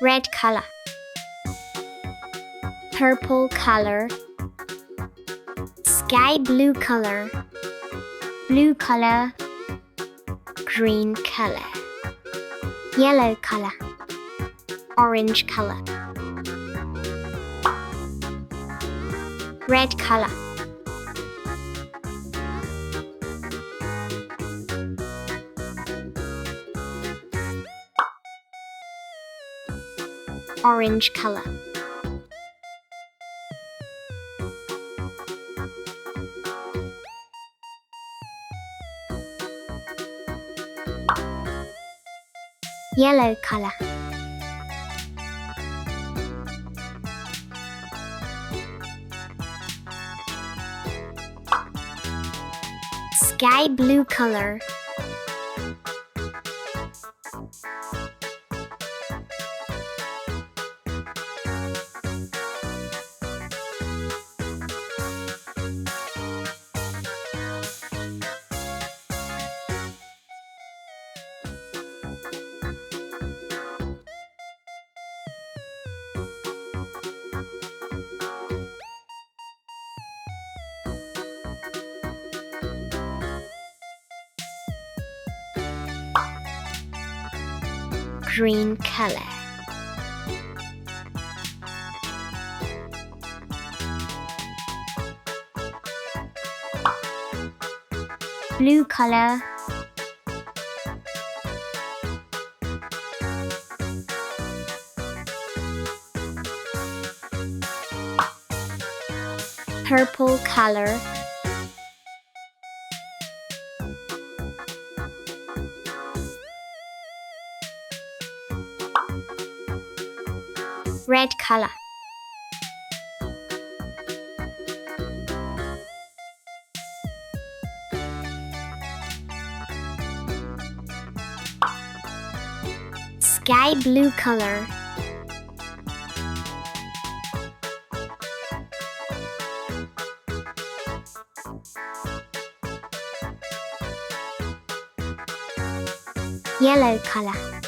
red color, purple color, sky blue color, blue color, green color, yellow color, orange color, red color, orange color, yellow color, sky blue color, green color, blue color, purple color, red color, sky blue color, yellow color.